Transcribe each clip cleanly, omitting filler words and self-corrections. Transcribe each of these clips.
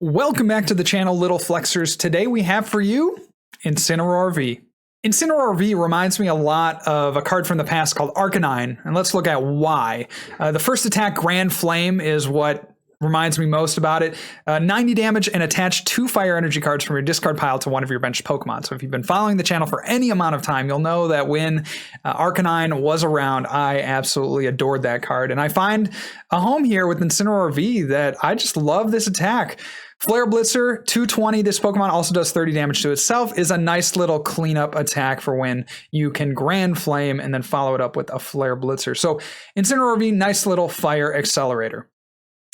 Welcome back to the channel, Little Flexers. Today we have for you Incineroar V. Incineroar V reminds me a lot of a card from the past called Arcanine, and let's look at why. The first attack, Grand Flame, is what reminds me most about it. 90 damage and attach 2 fire energy cards from your discard pile to one of your benched Pokemon. So if you've been following the channel for any amount of time, you'll know that when Arcanine was around, I absolutely adored that card. And I find a home here with Incineroar V that I just love this attack. Flare Blitzer, 220. This Pokemon also does 30 damage to itself, is a nice little cleanup attack for when you can Grand Flame and then follow it up with a Flare Blitzer. So Incineroar V, nice little fire accelerator.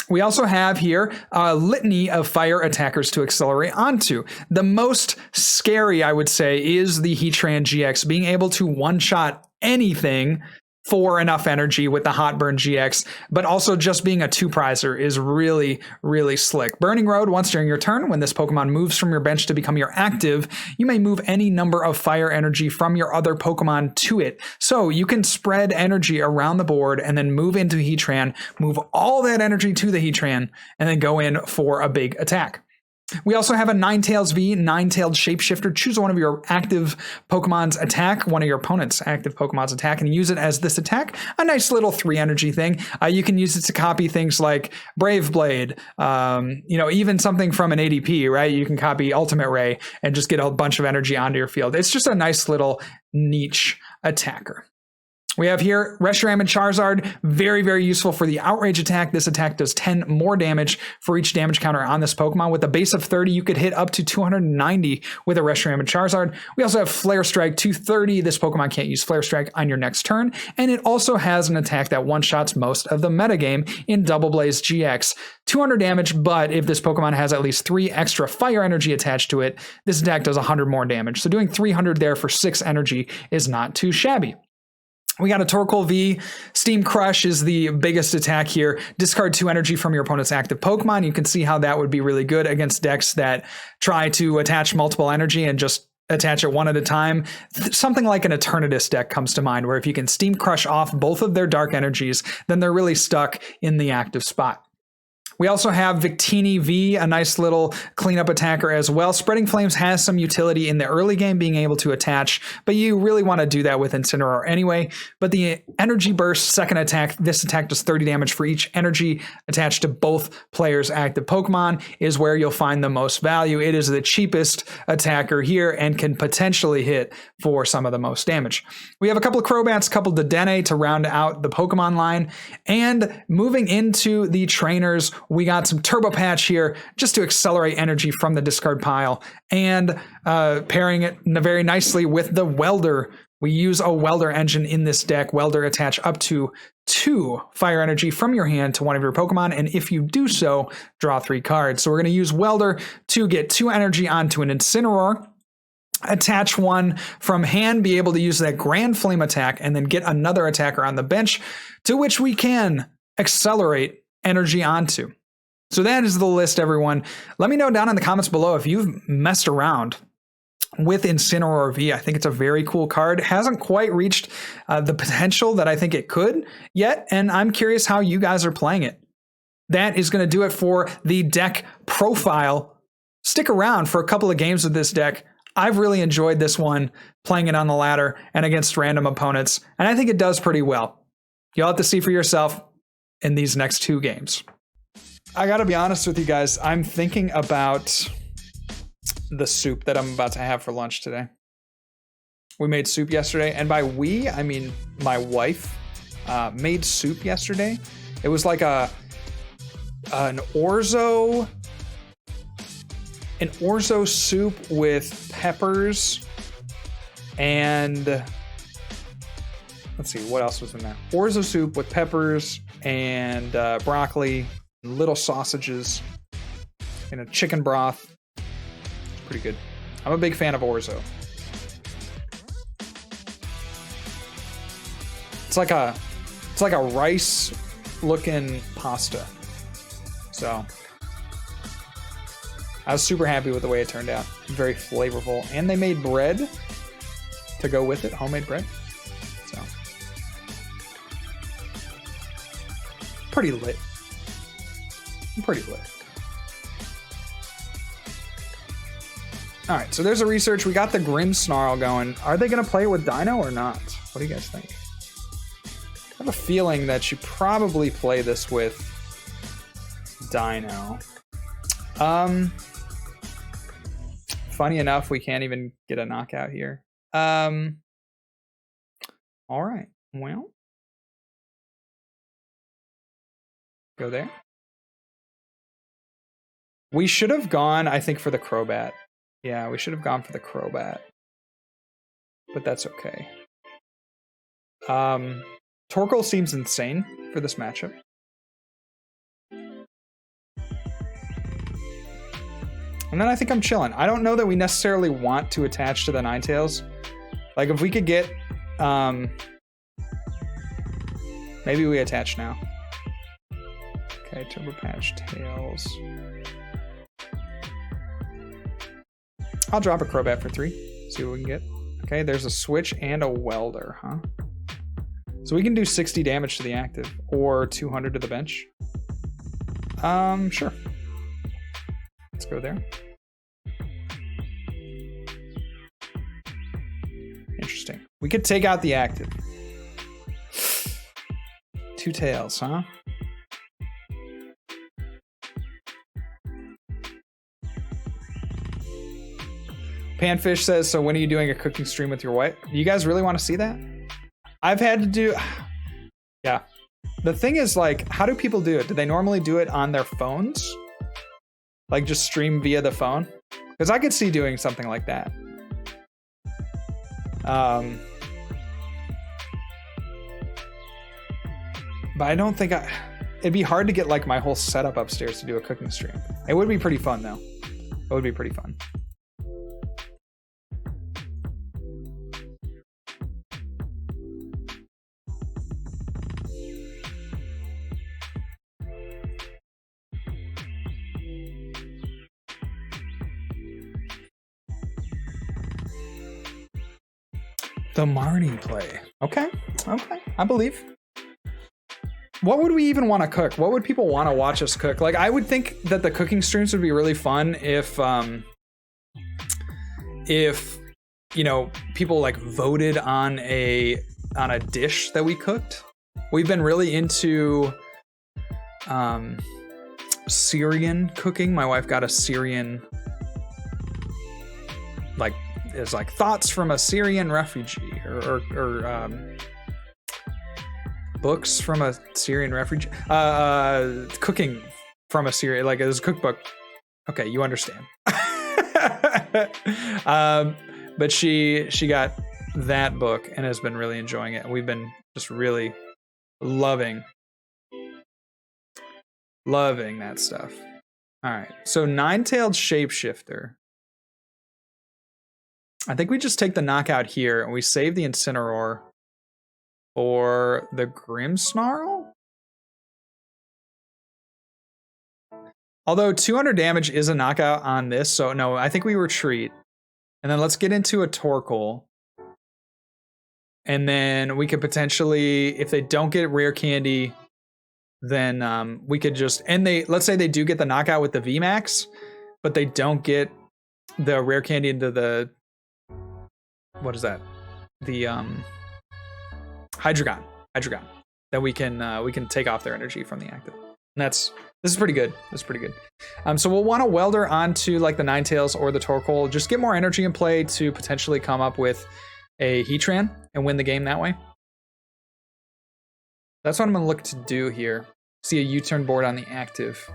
We also have here a litany of fire attackers to accelerate onto. The most scary, I would say, is the Heatran-GX, being able to one-shot anything for enough energy with the Hot Burn GX, but also just being a 2-prizer is really, really slick. Burning Road, once during your turn, when this Pokemon moves from your bench to become your active, you may move any number of fire energy from your other Pokemon to it. So you can spread energy around the board and then move into Heatran, move all that energy to the Heatran, and then go in for a big attack. We also have a Ninetales V, Nine-Tailed Shapeshifter. Choose one of your active Pokemon's attack, one of your opponent's active Pokemon's attack, and use it as this attack. A nice little 3 energy thing. You can use it to copy things like Brave Blade, even something from an ADP, right? You can copy Ultimate Ray and just get a bunch of energy onto your field. It's just a nice little niche attacker. We have here Reshiram and Charizard, very, very useful for the Outrage attack. This attack does 10 more damage for each damage counter on this Pokemon. With a base of 30, you could hit up to 290 with a Reshiram and Charizard. We also have Flare Strike, 230. This Pokemon can't use Flare Strike on your next turn. And it also has an attack that one-shots most of the metagame in Double Blaze GX. 200 damage, but if this Pokemon has at least 3 extra fire energy attached to it, this attack does 100 more damage. So doing 300 there for 6 energy is not too shabby. We got a Torkoal V. Steam Crush is the biggest attack here. Discard 2 energy from your opponent's active Pokemon. You can see how that would be really good against decks that try to attach multiple energy and just attach it one at a time. Something like an Eternatus deck comes to mind, where if you can Steam Crush off both of their dark energies, then they're really stuck in the active spot. We also have Victini V, a nice little cleanup attacker as well. Spreading Flames has some utility in the early game, being able to attach, but you really want to do that with Incineroar anyway. But the Energy Burst second attack, this attack does 30 damage for each energy attached to both players' active Pokemon, is where you'll find the most value. It is the cheapest attacker here and can potentially hit for some of the most damage. We have a couple of Crobats, a couple of Dedenne to round out the Pokemon line, and moving into the trainers, we got some Turbo Patch here just to accelerate energy from the discard pile, and pairing it very nicely with the Welder. We use a Welder engine in this deck. Welder attach up to 2 fire energy from your hand to one of your Pokemon, and if you do so, draw 3 cards. So we're going to use Welder to get 2 energy onto an Incineroar, attach 1 from hand, be able to use that Grand Flame attack, and then get another attacker on the bench to which we can accelerate energy onto. So that is the list, everyone. Let me know down in the comments below if you've messed around with Incineroar V. I think it's a very cool card. It hasn't quite reached the potential that I think it could yet, and I'm curious how you guys are playing it. That is going to do it for the deck profile. Stick around for a couple of games with this deck. I've really enjoyed this one, playing it on the ladder and against random opponents, and I think it does pretty well. You'll have to see for yourself in these next 2 games. I gotta be honest with you guys, I'm thinking about the soup that I'm about to have for lunch today. We made soup yesterday, and by we, I mean my wife made soup yesterday. It was like an orzo soup with peppers and let's see, what else was in there? Orzo soup with peppers and broccoli, little sausages, and a chicken broth. It's pretty good. I'm a big fan of orzo. It's like a rice looking pasta. So I was super happy with the way it turned out. Very flavorful, and they made bread to go with it, homemade bread. So pretty lit. All right, so there's a research. We got the Grimmsnarl going. Are they going to play it with Dino or not? What do you guys think? I have a feeling that you probably play this with Dino. Funny enough, we can't even get a knockout here. All right, well. Go there. We should have gone, I think, for the Crobat. Yeah, we should have gone for the Crobat. But that's okay. Torkoal seems insane for this matchup. And then I think I'm chilling. I don't know that we necessarily want to attach to the Ninetales. Like, if we could get... maybe we attach now. Okay, Turbo Patch Tails. I'll drop a Crobat for 3. See what we can get. Okay, there's a switch and a welder, huh? So we can do 60 damage to the active or 200 to the bench. Sure. Let's go there. Interesting. We could take out the active. 2 tails, huh? Panfish says, so when are you doing a cooking stream with your wife? Do you guys really want to see that? I've had to do... Yeah. The thing is, like, how do people do it? Do they normally do it on their phones? Like, just stream via the phone? Because I could see doing something like that. But I don't think it'd be hard to get, like, my whole setup upstairs to do a cooking stream. It would be pretty fun, though. It would be pretty fun. The Marnie play. Okay, okay, I believe. What would we even want to cook? What would people want to watch us cook? Like, I would think that the cooking streams would be really fun if you know, people like voted on a dish that we cooked. We've been really into Syrian cooking. My wife got a Syrian, like, it's like thoughts from a Syrian refugee or books from a Syrian refugee, cooking from a Syrian, like, it was a cookbook. Okay, you understand. But she got that book and has been really enjoying it. We've been just really loving that stuff. All right, so Nine-Tailed Shapeshifter. I think we just take the knockout here and we save the Incineroar for the Grimmsnarl. Although 200 damage is a knockout on this, so no, I think we retreat. And then let's get into a Torkoal. And then we could potentially, if they don't get rare candy, then we could just, and let's say they do get the knockout with the VMAX, but they don't get the rare candy into the, what is that? The Hydreigon. Then we can take off their energy from the active. And this is pretty good. This is pretty good. So we'll want to welder onto like the Ninetales or the Torkoal. Just get more energy in play to potentially come up with a Heatran and win the game that way. That's what I'm gonna look to do here. See a U-turn board on the active.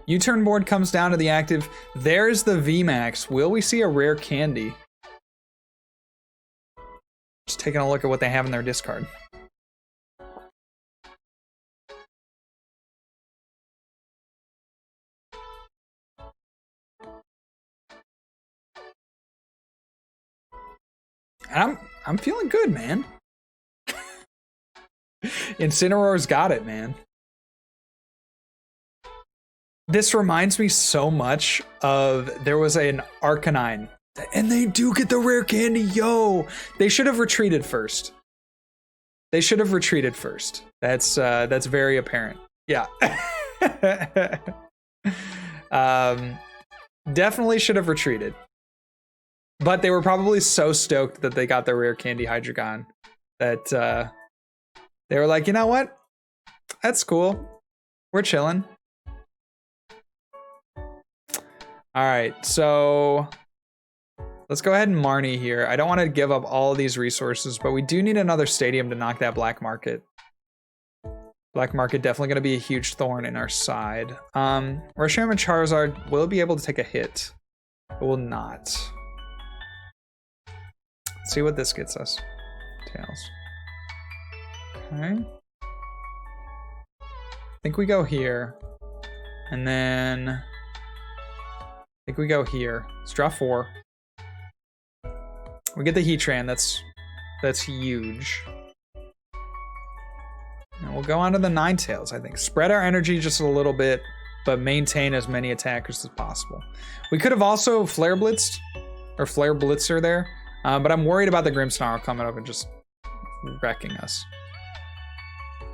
U-turn board comes down to the active. There's the VMAX. Will we see a rare candy? Just taking a look at what they have in their discard. And I'm feeling good, man. Incineroar's got it, man. This reminds me so much of, there was an Arcanine, and they do get the rare candy, yo! They should have retreated first. They should have retreated first. That's very apparent. Yeah. Definitely should have retreated. But they were probably so stoked that they got the rare candy Hydreigon that they were like, you know what? That's cool. We're chilling. All right, so let's go ahead and Marnie here. I don't want to give up all of these resources, but we do need another stadium to knock that black market. Black market definitely going to be a huge thorn in our side. Reshiram Charizard will be able to take a hit, but will not. Let's see what this gets us. Tails. Okay. I think we go here. And then I think we go here. Let's draw 4. We get the Heatran. That's huge. And we'll go on to the Ninetales, I think. Spread our energy just a little bit, but maintain as many attackers as possible. We could have also Flare Blitzed, or Flare Blitzer there, but I'm worried about the Grimmsnarl coming up and just wrecking us.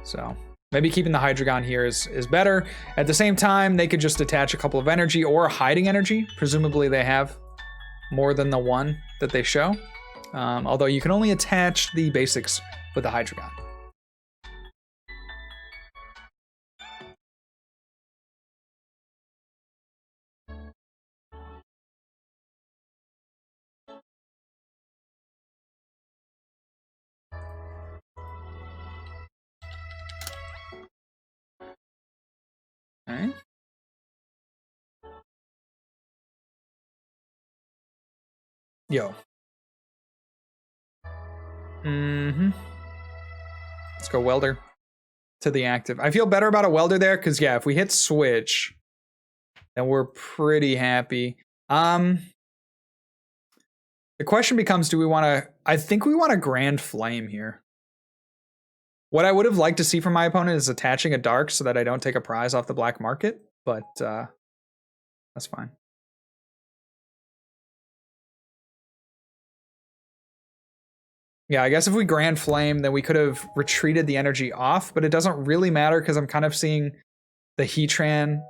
So maybe keeping the Hydreigon here is better. At the same time, they could just attach a couple of energy or hiding energy. Presumably they have more than the one that they show. Although you can only attach the basics with the Hydreigon. Okay. Yo. Let's go Welder to the active. I feel better about a Welder there because, yeah, if we hit switch, then we're pretty happy. The question becomes, do we want to... I think we want a Grand Flame here. What I would have liked to see from my opponent is attaching a Dark so that I don't take a prize off the black market, but that's fine. Yeah, I guess if we Grand Flame, then we could have retreated the energy off, but it doesn't really matter because I'm kind of seeing the Heatran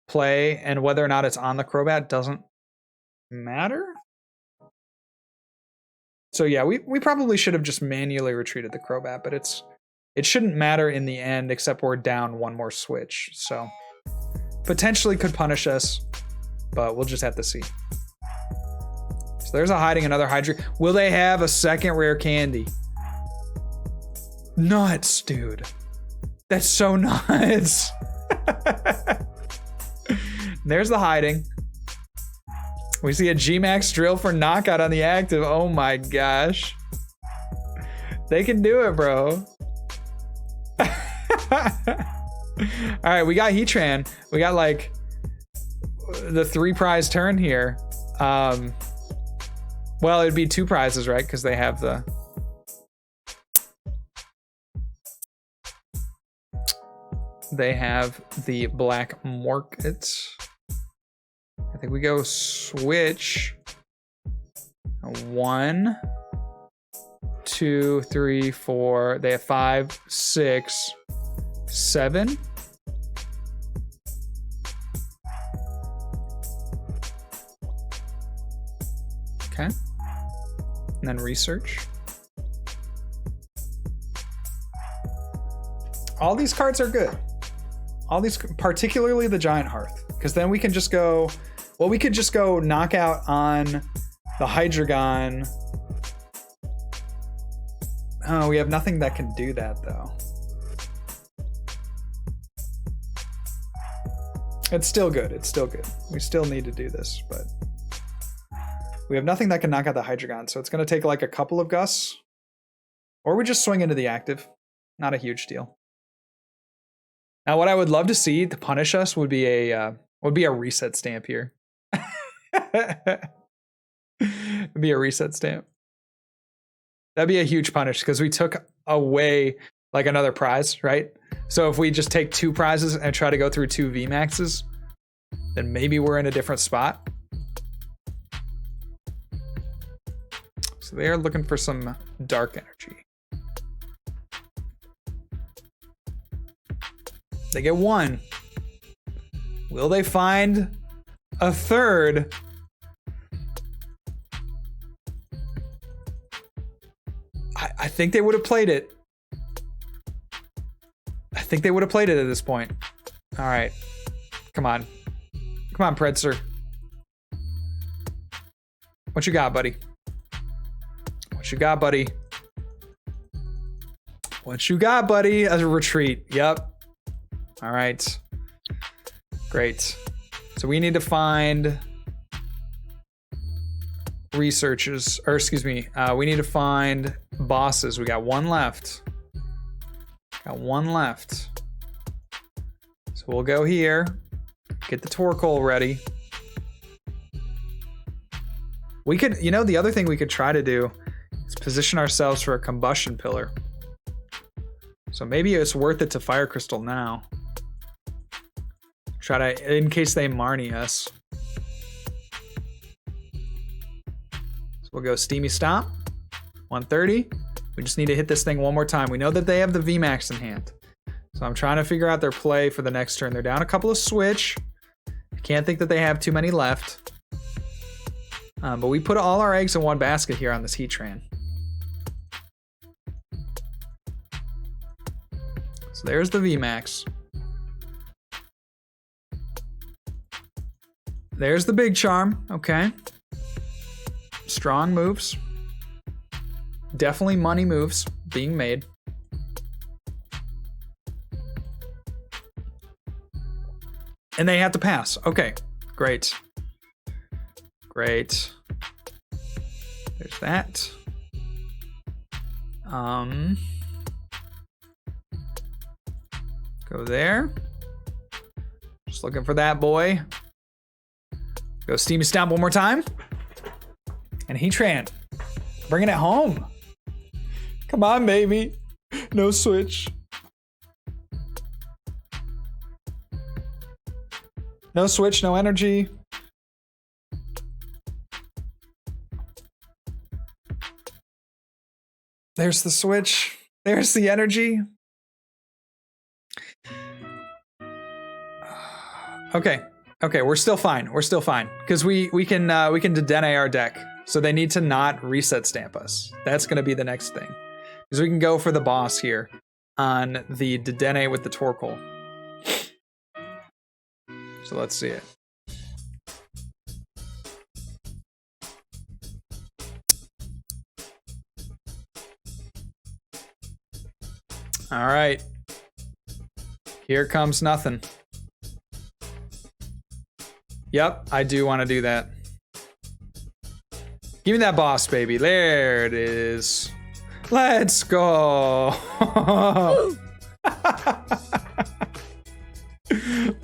play, and whether or not it's on the Crobat doesn't matter. So yeah, we probably should have just manually retreated the Crobat, but it shouldn't matter in the end, except we're down one more switch. So potentially could punish us, but we'll just have to see. So there's a hiding another Hydra. Will they have a second rare candy? Nuts, dude. That's so nuts. There's the hiding. We see a G-Max drill for knockout on the active. Oh my gosh. They can do it, bro. All right, we got Heatran. We got like the 3 prize turn here. Well, it'd be 2 prizes, right? Because they have the... They have the black market. I think we go switch. 1, 2, 3, 4. They have 5, 6, 7. Okay. And then research. All these cards are good. All these, particularly the Giant Hearth, because then we can just go, well, we could just go knockout on the Hydreigon. Oh, we have nothing that can do that though. It's still good. It's still good. We still need to do this, but we have nothing that can knock out the Hydreigon, so it's going to take like a couple of gusts, or we just swing into the active. Not a huge deal. Now, what I would love to see to punish us would be a reset stamp here. Would be a reset stamp. That'd be a huge punish because we took away like another prize, right? So if we just take 2 prizes and try to go through 2 VMAXs, then maybe we're in a different spot. So they are looking for some dark energy. They get one. Will they find a third? I think they would have played it. I think they would have played it at this point. All right. Come on. Come on, Predser. What you got, buddy? What you got, buddy? What you got, buddy? A retreat. Yep. All right. Great. So we need to find researchers, or excuse me, we need to find bosses. We got one left. Got one left. So we'll go here, get the Torkoal ready. We could, you know, the other thing we could try to do is position ourselves for a combustion pillar. So maybe it's worth it to Fire Crystal now. Try to, in case they Marnie us. So we'll go Steamy Stomp, 130. We just need to hit this thing one more time. We know that they have the VMAX in hand. So I'm trying to figure out their play for the next turn. They're down a couple of switch. I can't think that they have too many left. But we put all our eggs in one basket here on this Heatran. So there's the VMAX. There's the big charm. Okay. Strong moves. Definitely money moves being made. And they have to pass. Okay. Great. Great. There's that. Go there. Just looking for that boy. Go Steamy Stomp one more time. And Heatran, bringing it home. Come on, baby. No switch. No switch, no energy. There's the switch. There's the energy. Okay. Okay, we're still fine. We're still fine. Because we can Dedenne our deck. So they need to not reset stamp us. That's gonna be the next thing. Because we can go for the boss here on the Dedenne with the Torkoal. So let's see it. All right. Here comes nothing. Yep, I do want to do that. Give me that boss, baby. There it is. Let's go.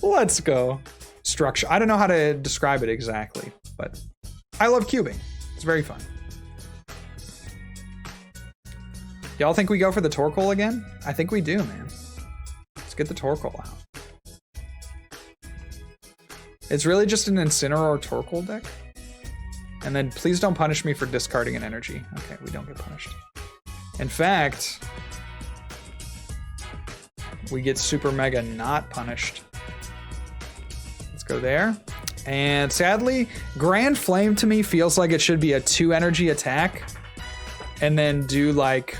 Let's go. Structure. I don't know how to describe it exactly, but I love cubing. It's very fun. Y'all think we go for the Torkoal again? I think we do, man. Let's get the Torkoal out. It's really just an Incineroar Torkoal deck. And then please don't punish me for discarding an energy. Okay, we don't get punished. In fact, we get super mega not punished. Let's go there. And sadly, Grand Flame to me feels like it should be a 2 energy attack. And then do like...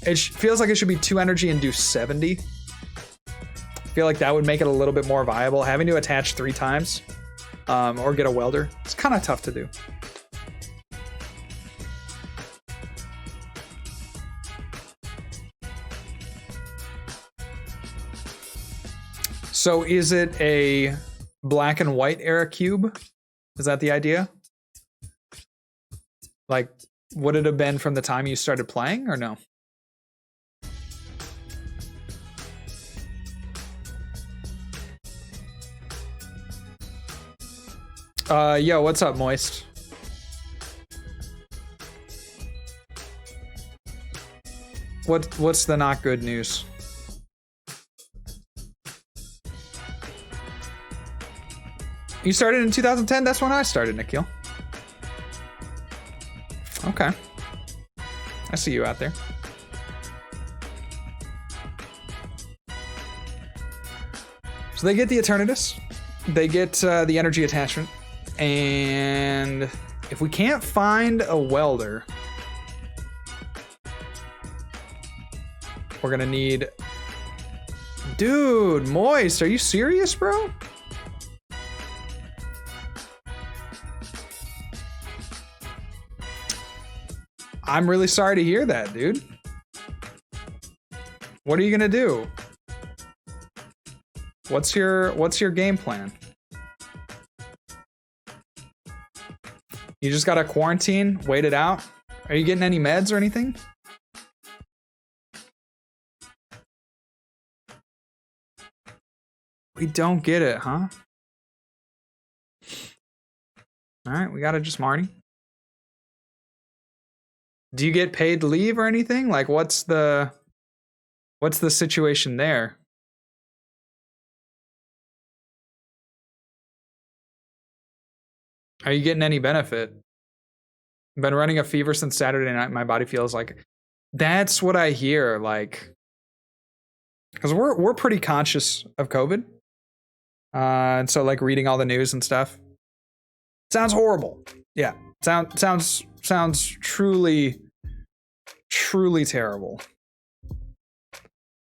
It feels like it should be 2 energy and do 70. I feel like that would make it a little bit more viable. Having to attach 3 times or get a welder, it's kind of tough to do. So is it a black and white era cube? Is that the idea? Like, would it have been from the time you started playing or no? Yo, what's up, Moist? What's the not good news? You started in 2010? That's when I started, Nikhil. Okay. I see you out there. So they get the Eternatus, they get the energy attachment, and if we can't find a Welder, we're gonna need... Dude, Moist, are you serious, bro? I'm really sorry to hear that, dude. What are you gonna do? What's your game plan? You just gotta quarantine, wait it out? Are you getting any meds or anything? We don't get it, huh? Alright, we gotta just Marnie. Do you get paid leave or anything? Like, what's the situation there? Are you getting any benefit? I've been running a fever since Saturday night. My body feels like... That's what I hear, like... Because we're pretty conscious of COVID. And so, like, reading all the news and stuff. Sounds horrible. Yeah. Sounds truly terrible.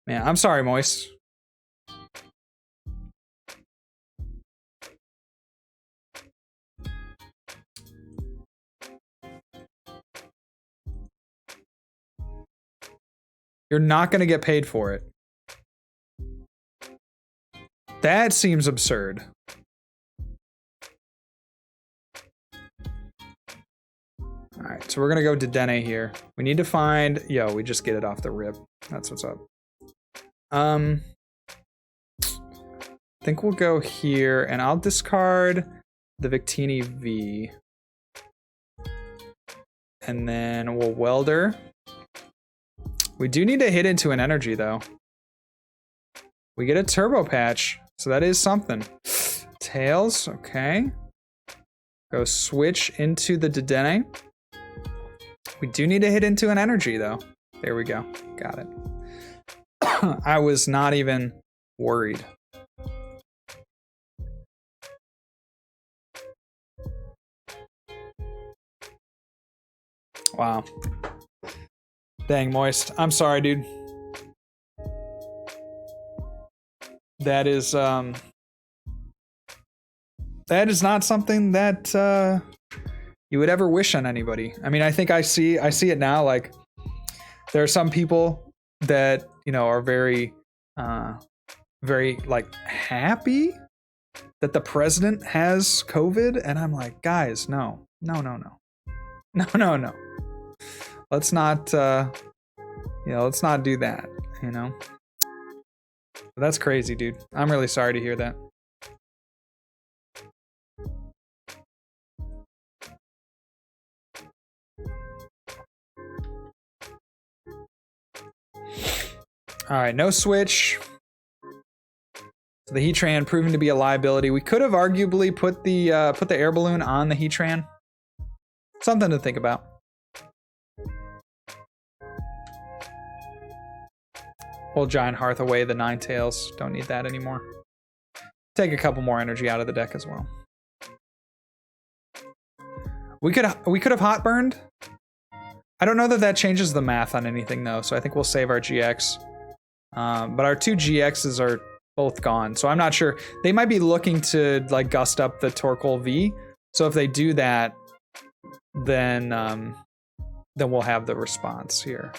Man, I'm sorry, Moist. You're not going to get paid for it. That seems absurd. Alright, so we're going to go Dedenne here. We need to find... Yo, we just get it off the rip. That's what's up. I think we'll go here, and I'll discard the Victini V. And then we'll Welder. We do need to hit into an energy, though. We get a Turbo Patch, so that is something. Tails, okay. Go switch into the Dedenne. We do need to hit into an energy, though. There we go. Got it. I was not even worried. Wow. Dang, Moist. I'm sorry, dude. That is not something that you would ever wish on anybody. I mean, I think I see it now. Like, there are some people that, you know, are very like happy that the president has COVID, and I'm like, guys, no. Let's not, let's not do that, you know? But that's crazy, dude. I'm really sorry to hear that. All right, no switch. So the Heatran proving to be a liability. We could have arguably put the Air Balloon on the Heatran. Something to think about. We'll Giant Hearth away the Ninetales. Don't need that anymore. Take a couple more energy out of the deck as well. We could have hot burned. I don't know that that changes the math on anything though, so I think we'll save our GX. But our two GXs are both gone, so I'm not sure. They might be looking to like gust up the Torkoal V. So if they do that, then we'll have the response here.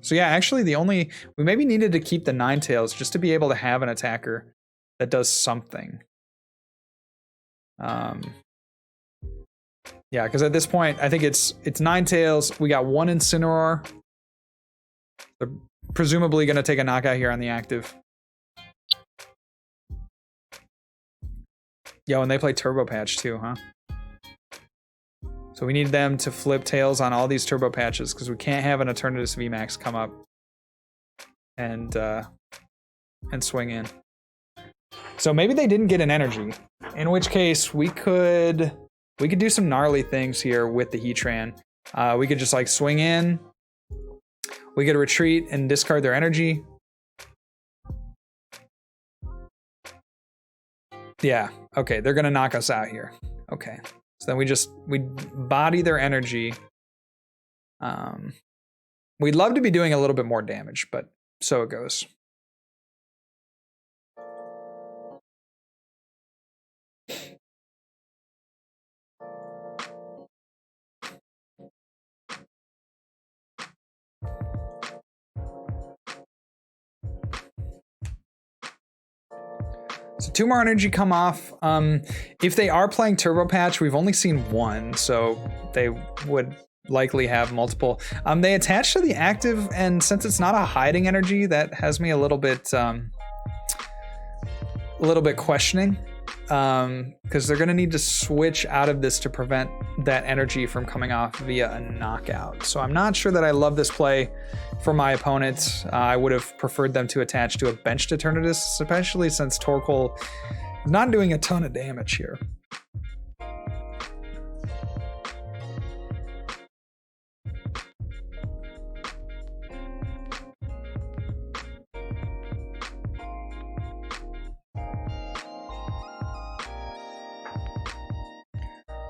So yeah, actually we maybe needed to keep the Ninetales just to be able to have an attacker that does something. Yeah, because at this point, I think it's Ninetales. We got one Incineroar. They're presumably going to take a knockout here on the active. Yo, and they play Turbo Patch too, huh? So we need them to flip tails on all these Turbo Patches because we can't have an Eternatus VMAX come up and swing in. So maybe they didn't get an energy, in which case we could do some gnarly things here with the Heatran. We could just like swing in. We could retreat and discard their energy. Yeah, okay, they're gonna knock us out here. Okay, so then we body their energy. We'd love to be doing a little bit more damage, but so it goes. So 2 more energy come off. If they are playing Turbo Patch, we've only seen 1, so they would likely have multiple. They attach to the active, and since it's not a hiding energy, that has me a little bit questioning. Because they're gonna need to switch out of this to prevent that energy from coming off via a knockout. So I'm not sure that I love this play for my opponent. I would have preferred them to attach to a benched Eternatus, especially since Torkoal is not doing a ton of damage here.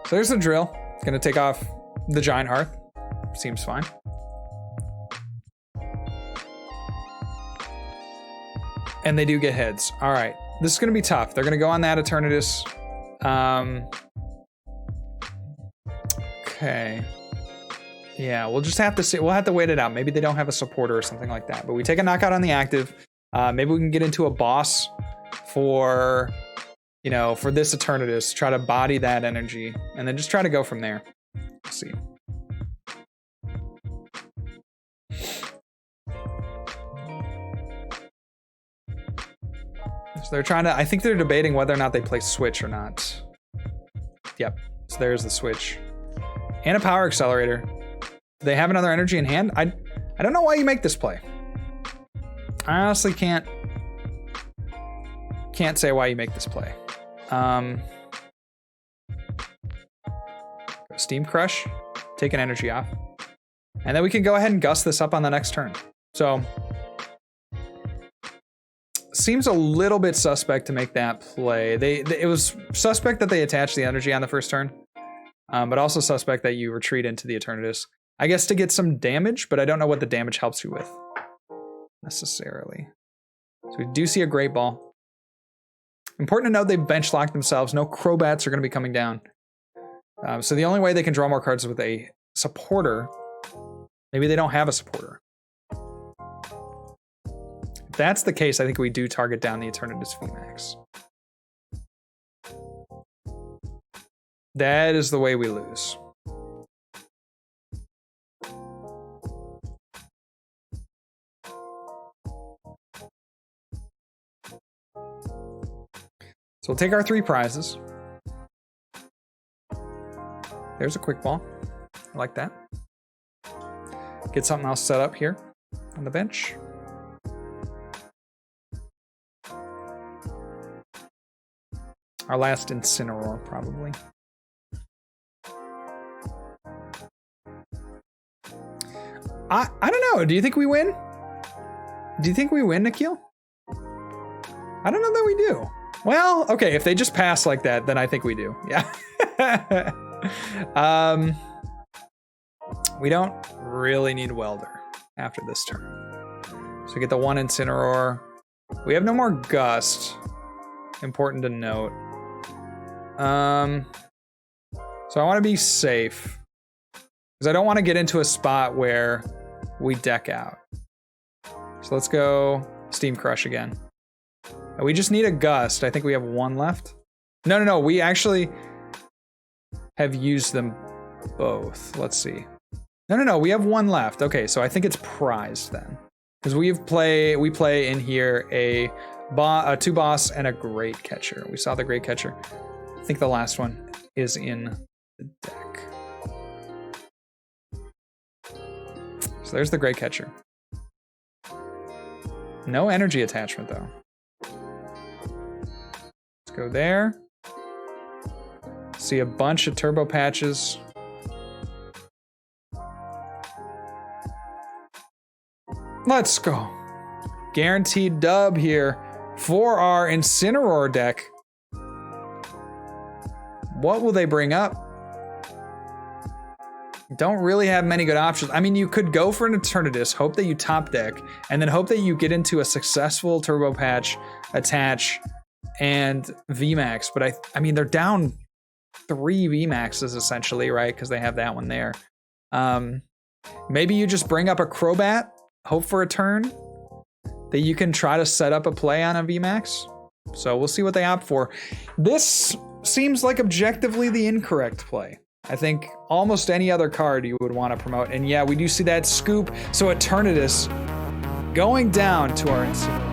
So there's the drill. Gonna take off the Giant Hearth. Seems fine. And they do get heads. All right, this is gonna be tough. They're gonna go on that Eternatus. Okay. Yeah, we'll just have to see. We'll have to wait it out. Maybe they don't have a supporter or something like that. But we take a knockout on the active. Maybe we can get into a boss for, you know, for this Eternatus, try to body that energy, and then just try to go from there. Let's see. So they're trying to, I think they're debating whether or not they play switch or not. Yep, so there's the switch. And a power accelerator. Do they have another energy in hand? I don't know why you make this play. I honestly can't say why you make this play. Steam Crush, take an energy off. And then we can go ahead and gust this up on the next turn. So, seems a little bit suspect to make that play. It was suspect that they attached the energy on the first turn, but also suspect that you retreat into the Eternatus. I guess to get some damage, but I don't know what the damage helps you with, necessarily. So we do see a Great Ball. Important to note they've bench locked themselves. No Crobats are going to be coming down. So the only way they can draw more cards is with a supporter. Maybe they don't have a supporter. If that's the case, I think we do target down the Eternatus VMAX. That is the way we lose. So we'll take our 3 prizes. There's a quick ball. I like that. Get something else set up here on the bench. Our last Incineroar, probably. I don't know. Do you think we win? Do you think we win, Nikhil? I don't know that we do. Well, okay, if they just pass like that, then I think we do. Yeah. We don't really need Welder after this turn. So we get the 1 Incineroar. We have no more Gust. Important to note. So I want to be safe, because I don't want to get into a spot where we deck out. So let's go Steam Crush again. We just need a Gust. I think we have 1 left. No, we actually have used them both. Let's see. No, we have 1 left. Okay, so I think it's prized then, because we play in here a 2 boss and a Great Catcher. We saw the Great Catcher. I think the last one is in the deck. So there's the Great Catcher. No energy attachment though. Let's go there. See a bunch of Turbo Patches. Let's go. Guaranteed dub here for our Incineroar deck. What will they bring up? Don't really have many good options. I mean, you could go for an Eternatus, hope that you top deck, and then hope that you get into a successful Turbo Patch, Attach, and VMAX. But I mean, they're down 3 VMAXs essentially, right? Because they have that one there. Maybe you just bring up a Crobat, hope for a turn that you can try to set up a play on a VMAX. So we'll see what they opt for. This seems like objectively the incorrect play. I think almost any other card you would want to promote. And yeah, we do see that scoop. So Eternatus going down to our Incineroar.